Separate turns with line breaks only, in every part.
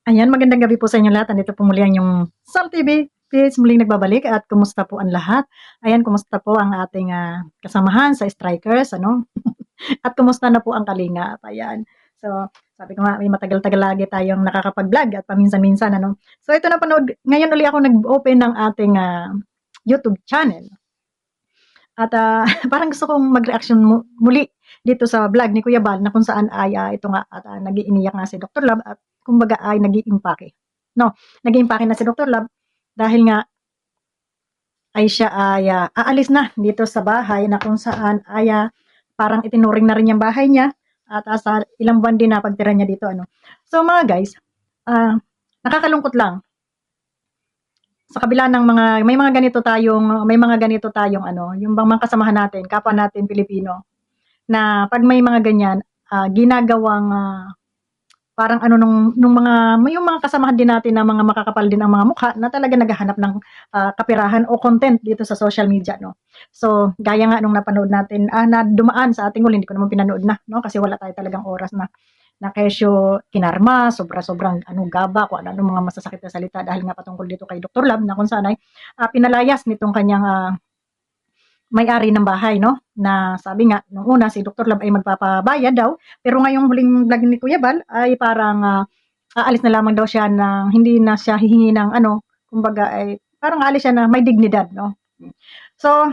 Ayan, magandang gabi po sa inyo lahat. Andito po muli ang inyong Sam TV Page muling nagbabalik at kumusta po ang lahat? Ayan, kumusta po ang ating, kasamahan sa strikers ano? At kumusta na po ang Kalingap? Ayan. So, sabi ko nga may matagal-tagal lagi tayong nakakapag-vlog at paminsan-minsan ano. So, ito napanood ngayon uli ako nag-open ng ating, YouTube channel. At, parang gusto kong mag-reaction muli dito sa vlog ni Kuya Bal na kung saan ay, ito nga at, nag-iiyak nga si Dr. Love at kumbaga ay nag-iimpake. No, nag-iimpake na si Dr. Love dahil nga ay siya ay, aalis na dito sa bahay na kung saan ay, parang itinuring na rin yung bahay niya at, sa ilang buwan din na pagtira niya dito ano. So mga guys, nakakalungkot lang sa kabila ng may mga ganito tayong ano, yung bang mga kasamahan natin, kapwa natin Pilipino, na pag may mga ganyan, ginagawang, parang ano nung mga may yung mga kasamahan din natin na mga makakapal din ang mga mukha na talaga naghahanap ng, kapirahan o content dito sa social media 'no. So, gaya nga nung napanood natin, na dumaan sa ating huli, hindi ko naman pinanood na 'no, kasi wala tayo talagang oras na kesyo kinarma, sobra-sobrang ano, gaba, kung ano-anong mga masasakit na salita dahil nga patungkol dito kay Dr. Love na kung saan ay, pinalayas nitong kanyang, may-ari ng bahay 'no, na sabi nga nung una si Dr. Love ay magpapabayad daw, pero ngayong huling vlog ni Kuya Bal ay parang, aalis na lamang daw siya ng hindi na siya hihingi ng ano, kumbaga ay parang aalis siya na may dignidad 'no. So,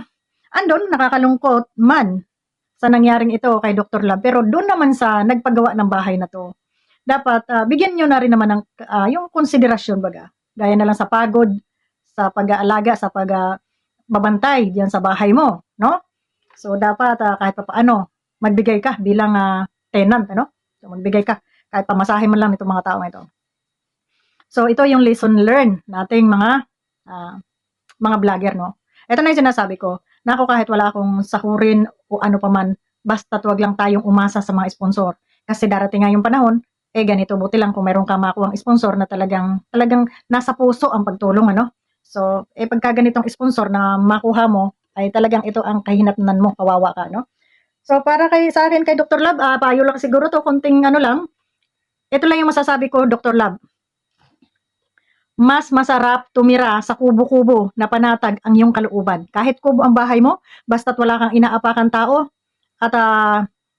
andun nakakalungkot man sa nangyaring ito kay Dr. Love, pero dun naman sa nagpagawa ng bahay na 'to, dapat, bigyan niyo na rin naman ng, yung konsiderasyon baga. Gaya na lang sa pagod, sa pag-aalaga, sa babantay diyan sa bahay mo, no? So dapat, kahit papaano magbigay ka bilang, tenant ano? So magbigay ka kahit pamasahe man lang nitong mga taong ito. So ito yung lesson learned nating mga vlogger 'no. Ito na yung sinasabi ko, na ako kahit wala akong sahurin o ano pa man, basta't wag lang tayong umasa sa mga sponsor. Kasi darating nga yung panahon, ganito, buti lang kung meron kang makuhang sponsor na talagang nasa puso ang pagtulong ano. So, pagka ganitong sponsor na makuha mo, ay talagang ito ang kahinatnan mo, kawawa ka, no? So, para sa akin, kay Dr. Love, payo lang siguro to, konting ano lang. Ito lang yung masasabi ko, Dr. Love. Mas masarap tumira sa kubo-kubo na panatag ang iyong kalooban. Kahit kubo ang bahay mo, basta't wala kang inaapakan tao, at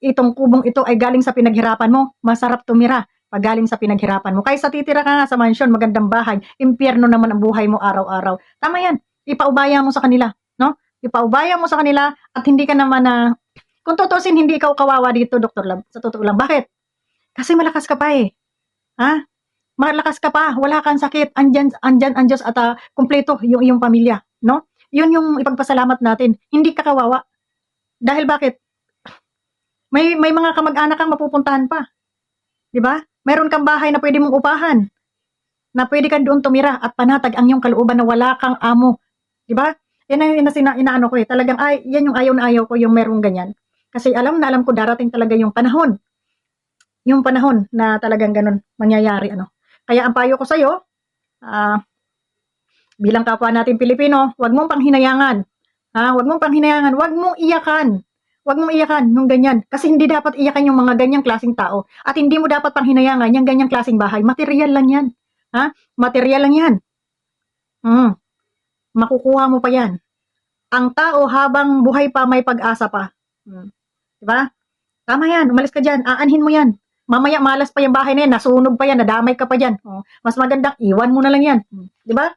itong kubong ito ay galing sa pinaghirapan mo, masarap tumira pag galing sa pinaghirapan mo. Kaysa titira ka nga sa mansyon, magandang bahay, impyerno naman ang buhay mo araw-araw. Tama yan, ipaubaya mo sa kanila, no? Ipaubaya mo sa kanila at hindi ka naman kung tutusin, hindi ikaw kawawa dito, Dr. Love, sa totoo lang. Bakit? Kasi malakas ka pa eh. Ha? Malakas ka pa, wala kang sakit, andyan ang Diyos at kumpleto yung iyong pamilya, no? Yun yung ipagpasalamat natin. Hindi ka kawawa. Dahil bakit? May mga kamag-anak kang mapupuntahan pa, 'di ba? Meron kang bahay na pwede mong upahan, na pwede kang doon tumira at panatag ang iyong kalooban na wala kang amo, 'di ba? Yan ang inaano ko eh. Talagang yan yung ayaw na ayaw ko yung merong ganyan. Kasi alam na alam ko darating talaga yung panahon na talagang ganun mangyayari ano. Kaya ang payo ko sa iyo, bilang kapwa natin Pilipino, wag mong panghinayangan. Wag mong panghinayangan, wag mong iyakan. Wag mong iyakan yung ganyan. Kasi hindi dapat iyakan yung mga ganyang klaseng tao. At hindi mo dapat panghinayangan yung ganyang klaseng bahay. Material lang yan. Material lang yan. Makukuha mo pa yan. Ang tao habang buhay pa may pag-asa pa. Diba? Tama yan, umalis ka dyan, aanhin mo yan. Mamaya malas pa yung bahay na yan, nasunog pa yan, nadamay ka pa dyan. Mas magandang iwan mo na lang yan. Diba?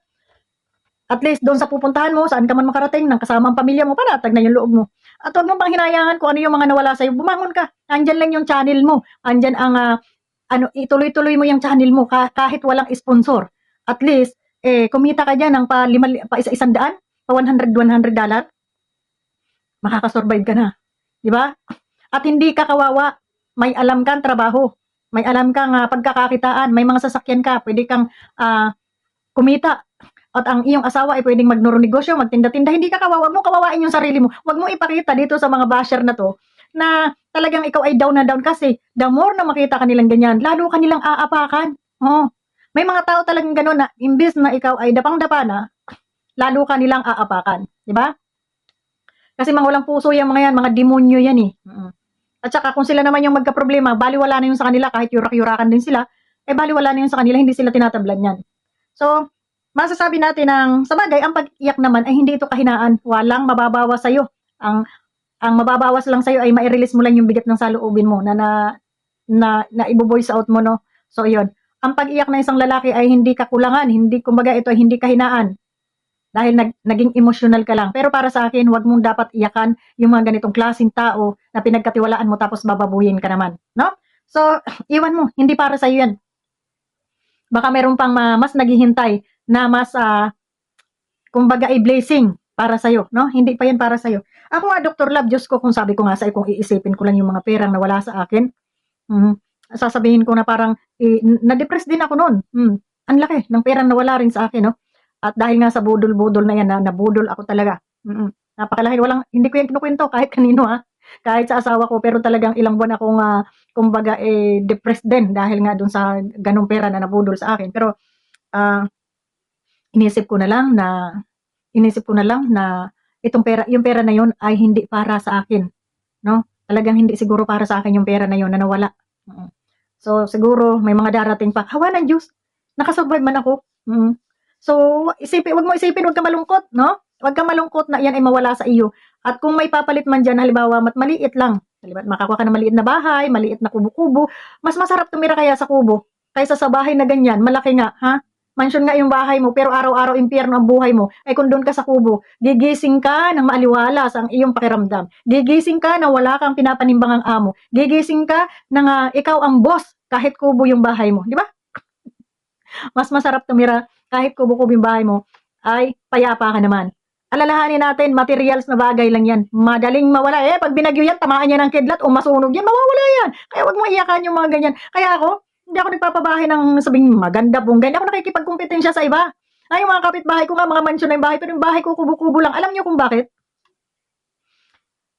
At least doon sa pupuntahan mo, saan ka man makarating, ng kasama ang pamilya mo, panatag na yung loob mo. At huwag mong pang hinayangan kung ano yung mga nawala sa'yo. Bumangon ka. Andyan lang yung channel mo. Andyan ang, ituloy-tuloy mo yung channel mo kahit walang sponsor. At least, kumita ka dyan ng pa isa-100, pa $100 makakasurvive ka na. Di ba? At hindi ka kawawa. May alam kang trabaho. May alam kang pagkakakitaan. May mga sasakyan ka. Pwede kang kumita. At ang iyong asawa ay pwedeng magnegosyo, magtinda-tinda. Hindi ka kawawa. Huwag mo kawawain yung sarili mo. Huwag mo ipakita dito sa mga basher na to na talagang ikaw ay down na down kasi the more na makita kanilang ganyan, lalo kanilang aapakan. May mga tao talagang gano'n na imbis na ikaw ay dapang-dapa na, lalo kanilang aapakan. Di ba? Kasi mga walang puso yan, mga yan, mga demonyo yan eh. At saka kung sila naman yung magka-problema, baliwala na yung sa kanila kahit yurak-yurakan din sila, baliwala na yun sa kanila, hindi sila tinatablan yan. So, masasabi natin ng sabagay, ang pag-iyak naman ay hindi ito kahinaan. Walang mababawas sa'yo. Ang mababawas lang sa'yo ay mai-release mo lang yung bigat ng saloobin mo na ibo-voice out mo, no? So, yun. Ang pag-iyak ng isang lalaki ay hindi kakulangan, hindi, kumbaga ito ay hindi kahinaan. Dahil naging emotional ka lang. Pero para sa akin, wag mong dapat iyakan yung mga ganitong klaseng tao na pinagkatiwalaan mo tapos bababuyin ka naman, no? So, iwan mo, hindi para sa'yo yan. Baka meron pang mas naghihintay na mas, kumbaga ay blessing para sa'yo, no? Hindi pa yan para sa'yo. Ako nga, Dr. Love, Diyos ko, kung sabi ko nga sa'yo, kung iisipin ko lang yung mga perang nawala sa akin, sasabihin ko na parang, na-depress din ako noon. Ang laki ng perang nawala rin sa akin, no? At dahil nga sa budol-budol na yan, nabudol ako talaga. Napakalaki, hindi ko yan kinukwento kahit kanino, kahit sa asawa ko, pero talagang ilang buwan akong, kumbaga, depressed din dahil nga dun sa ganung pera na nabudol sa akin. Pero, inisip ko na lang na yung pera na yun ay hindi para sa akin, no? Talagang hindi siguro para sa akin yung pera na yun na nawala. So, siguro may mga darating pa. Hawa ng Diyos, nakasurvive man ako. So, wag mo isipin, wag ka malungkot, no? Wag ka malungkot na yan ay mawala sa iyo. At kung may papalit man dyan, halimbawa, maliit lang. Halimbawa, makakuha ka ng maliit na bahay, maliit na kubo-kubo, mas masarap tumira kaya sa kubo kaysa sa bahay na ganyan, malaki nga, ha? Mansion nga yung bahay mo, pero araw-araw impyerno ang buhay mo. Ay kung doon ka sa kubo, gigising ka ng maaliwalas ang iyong pakiramdam. Gigising ka na wala kang pinapanimbang ang amo. Gigising ka na ikaw ang boss kahit kubo yung bahay mo. Di ba? Mas masarap tumira kahit kubo-kubo yung bahay mo, ay payapa ka naman. Alalahanin natin, materials na bagay lang yan. Madaling mawala. Pag binagyo yan, tamaan yan ng kidlat o masunog yan, mawawala yan. Kaya wag mo iyakan yung mga ganyan. Kaya ako, hindi ako nagpapabahay ng sabing maganda, bongga. Hindi ako nakikipagkumpetensya sa iba. Yung mga kapitbahay ko nga, mga mansyon na yung bahay, pero yung bahay ko kubo-kubo lang. Alam niyo kung bakit?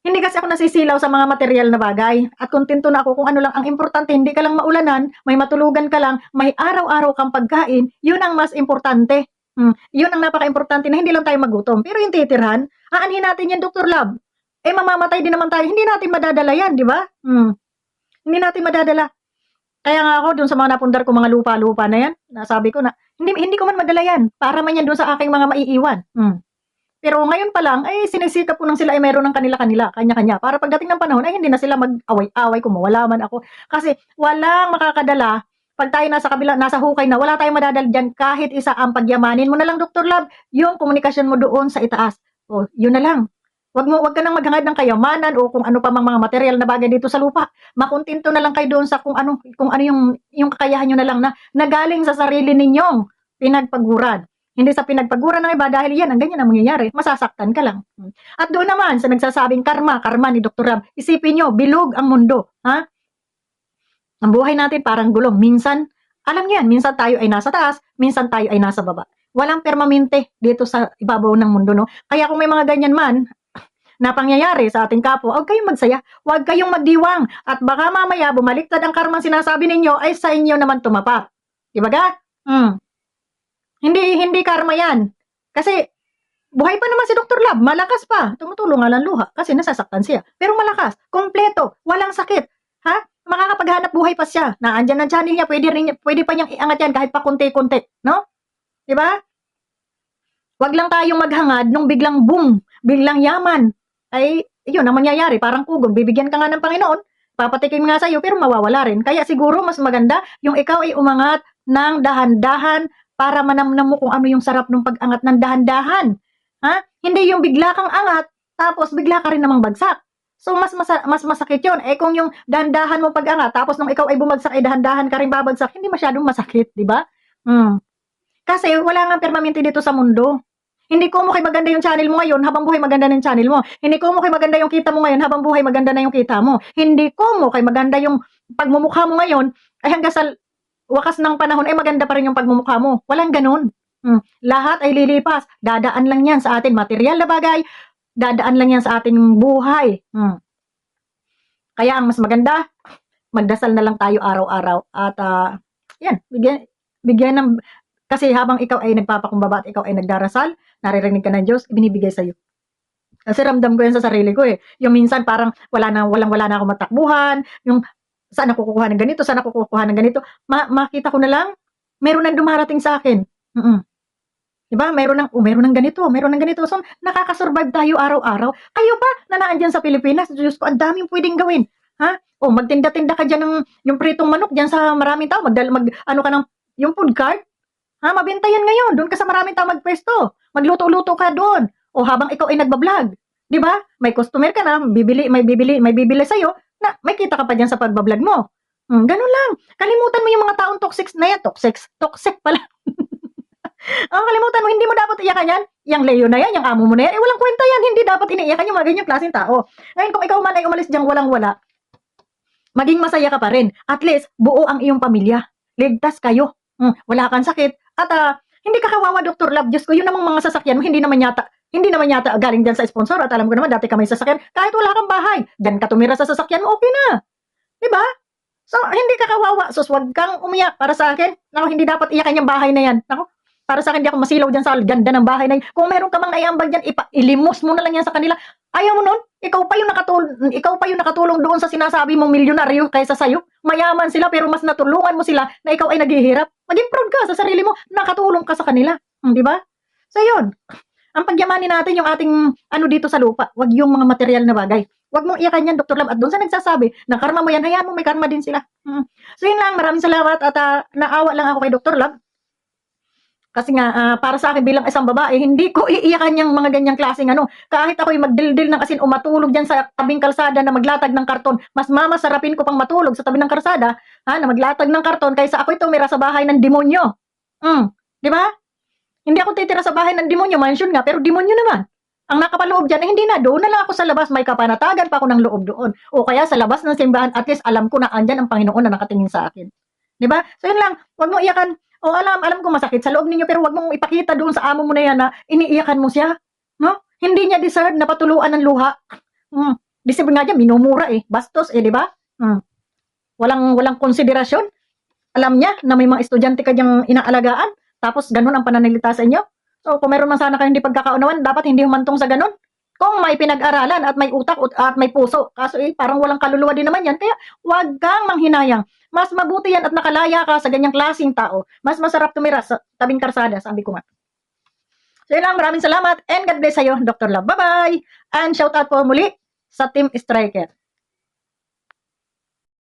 Hindi kasi ako nasisilaw sa mga material na bagay. At kontento na ako kung ano lang ang importante. Hindi ka lang maulanan, may matulugan ka lang, may araw-araw kang pagkain. Yun ang mas importante. Yun ang napaka-importante na hindi lang tayo magutom. Pero yung titirhan, aanhin natin yan, Dr. Love. Mamamatay din naman tayo. Hindi natin madadala yan, di ba? Hindi natin madadala. Kaya nga ako, dun sa mga napundar ko mga lupa-lupa na yan, nasabi ko na, hindi ko man madala yan. Para man yan dun sa aking mga maiiwan. Pero ngayon pa lang, sinisikap ko nang sila ay meron ng kanila-kanila, kanya-kanya. Para pagdating ng panahon, hindi na sila mag-away-away kung mawala man ako. Kasi walang makakadala. Pag tayo nasa kabila, nasa hukay na, wala tayong madadala dyan kahit isa ang pagyamanin mo na lang, Dr. Love, yung komunikasyon mo doon sa itaas. O, yun na lang. Wag ka nang maghangad ng kayamanan o kung ano pa mga material na bagay dito sa lupa. Makontento na lang kayo doon sa kung ano yung kakayahan nyo na lang na nagaling sa sarili ninyong pinagpaguran. Hindi sa pinagpaguran ng iba dahil yan, ang ganyan ang mangyayari. Masasaktan ka lang. At doon naman sa nagsasabing karma ni Dr. Ram, isipin nyo, bilog ang mundo. Ha? Ang buhay natin parang gulong. Minsan, alam yan, minsan tayo ay nasa taas, minsan tayo ay nasa baba. Walang permanente dito sa ibabaw ng mundo, no? Kaya kung may mga ganyan man na pangyayari sa ating kapwa, huwag kayong magsaya, huwag kayong magdiwang, at baka mamaya bumaliktad ang karma sinasabi ninyo ay sa inyo naman tumapak. Diba ga? Hindi karma yan. Kasi buhay pa naman si Dr. Love, malakas pa, tumutulong nga lang luha kasi nasasaktan siya. Pero malakas, kompleto, walang sakit. Ha? Makakapaghanap buhay pa siya. Naandyan ang channel niya, pwede pa niyang iangat yan kahit pa konti-konti, no? Diba? Wag lang tayong maghangad nung biglang boom, biglang yaman. Ay, yun ang mangyayari, parang kugon. Bibigyan ka nga ng Panginoon, papatikim nga sa'yo, pero mawawala rin. Kaya siguro mas maganda yung ikaw ay umangat ng dahan-dahan para manamnam mo kung ano yung sarap ng pag-angat ng dahan-dahan. Ha? Hindi yung bigla kang angat, tapos bigla ka rin namang bagsak. So, mas masakit yun. Kung yung dahan-dahan mo pag-angat, tapos nung ikaw ay bumagsak, ay dahan-dahan ka rin babagsak, hindi masyadong masakit, di ba? Kasi wala nga permanente dito sa mundo. Hindi ko mo kay maganda yung channel mo ngayon, habang buhay maganda na yung channel mo. Hindi ko mo kay maganda yung kita mo ngayon, habang buhay maganda na yung kita mo. Hindi ko mo kay maganda yung pagmumukha mo ngayon, ay hanggang sa wakas ng panahon, ay maganda pa rin yung pagmumukha mo. Walang ganun. Lahat ay lilipas. Dadaan lang yan sa atin. Material na bagay, dadaan lang yan sa ating buhay. Kaya ang mas maganda, magdasal na lang tayo araw-araw. At yan, bigyan ng, kasi habang ikaw ay nagpapakumbaba at ikaw ay nagdarasal, naririnig ka ng Diyos, ibinibigay sa'yo. Kasi ramdam ko yan sa sarili ko eh. Yung minsan parang wala na ako matakbuhan, yung Saan ako kukuha ng ganito, saan ako kukuha ng ganito. Makita ko na lang, meron nang dumarating sa akin. Mm. 'Di ba? Meron ng ganito, meron ng ganito. So, nakaka-survive tayo araw-araw. Kayo pa na naandiyan sa Pilipinas, Diyos ko, ang daming pwedeng gawin. Ha? O, magtinda-tinda ka diyan ng yung pritong manok diyan sa maraming tao, ano ka ng yung food cart. Ha, mabenta yan ngayon. Doon ka sa maraming tao magpwesto. Magluto-luto ka doon. O habang ikaw ay nagba-vlog, 'di ba? May customer ka na, may bibili sa iyo na may kita ka pa diyan sa pagba-vlog mo. Ganun lang. Kalimutan mo yung mga taong toxic na yan. Toxic pala. Kalimutan mo, hindi mo dapat iyakan yan. Yang Leo na yan, yung amo mo na yan. Eh, walang kwenta yan. Hindi dapat iniiyakan yung mga ganyang klaseng tao. Ngayon, kung ikaw man ay umalis diyang walang-wala, maging masaya ka pa rin. At least, buo ang iyong pamilya. Ligtas kayo. Wala kang sakit. At hindi ka kawawa, Dr. Love. Diyos ko, yun namang mga sasakyan mo, hindi naman yata galing dyan sa sponsor. At alam ko naman, dati ka may sasakyan. Kahit wala kang bahay, dyan ka tumira sa sasakyan mo, okay na. Diba? So, hindi ka kawawa. So, wag kang umiyak para sa akin. Naku, hindi dapat iyakan yung bahay na yan. Naku, para sa akin, di ako masilaw dyan sa ganda ng bahay na yan. Kung meron ka mang naiambag dyan, ilimos mo na lang yan sa kanila. Ayaw mo nun? Ikaw pa yung nakatulong doon sa sinasabi mong milyonaryo kaysa sa'yo. Mayaman sila pero mas natulungan mo sila na ikaw ay naghihirap. Maging proud ka sa sarili mo. Nakatulong ka sa kanila. Di ba? So, yun. Ang pagyamanin natin yung ating dito sa lupa. Wag yung mga material na bagay. Wag mong iyakan yan, Dr. Love. At doon sa nagsasabi, na karma mo yan, hayaan mo, may karma din sila. So, yun lang. Maraming salamat at naawa lang ako kay Dr. Love. Kasi nga, para sa akin bilang isang babae, hindi ko iiyakan yung mga ganyang klaseng Kahit ako'y magdildil ng asin o matulog dyan sa tabing kalsada na maglatag ng karton, mas mamasarapin ko pang matulog sa tabi ng kalsada, na maglatag ng karton kaysa ako'y tumira sa bahay ng demonyo. Di ba? Hindi ako titira sa bahay ng demonyo, mansion nga, pero demonyo naman. Ang nakapaloob dyan, hindi na, doon na lang ako sa labas, may kapanatagan pa ako ng loob doon. O kaya sa labas ng simbahan, at least alam ko na andyan ang Panginoon na nakatingin sa akin. Di ba? So yun lang, wag mo iyakan. O alam ko masakit sa loob ninyo, pero wag mong ipakita doon sa amo mo na yan na iniiyakan mo siya. No? Hindi niya deserve na patuluan ng luha. Deserve nga dyan, minumura bastos di ba? Walang konsiderasyon. Alam niya na may mga estudyante ka diyang inaalagaan, tapos ganun ang pananalita sa inyo. So kung meron man sana kayong hindi pagkakaunawan, dapat hindi humantong sa ganun. Kung may pinag-aralan at may utak at may puso, kaso parang walang kaluluwa din naman yan, kaya wag kang manghinayang. Mas mabuti yan at nakalaya ka sa ganyang klaseng tao. Mas masarap tumira sa tabing karsada, sabi ko nga. So yun lang, maraming salamat and God bless sa'yo, Dr. Love. Bye-bye! And shout out po muli sa Team Striker.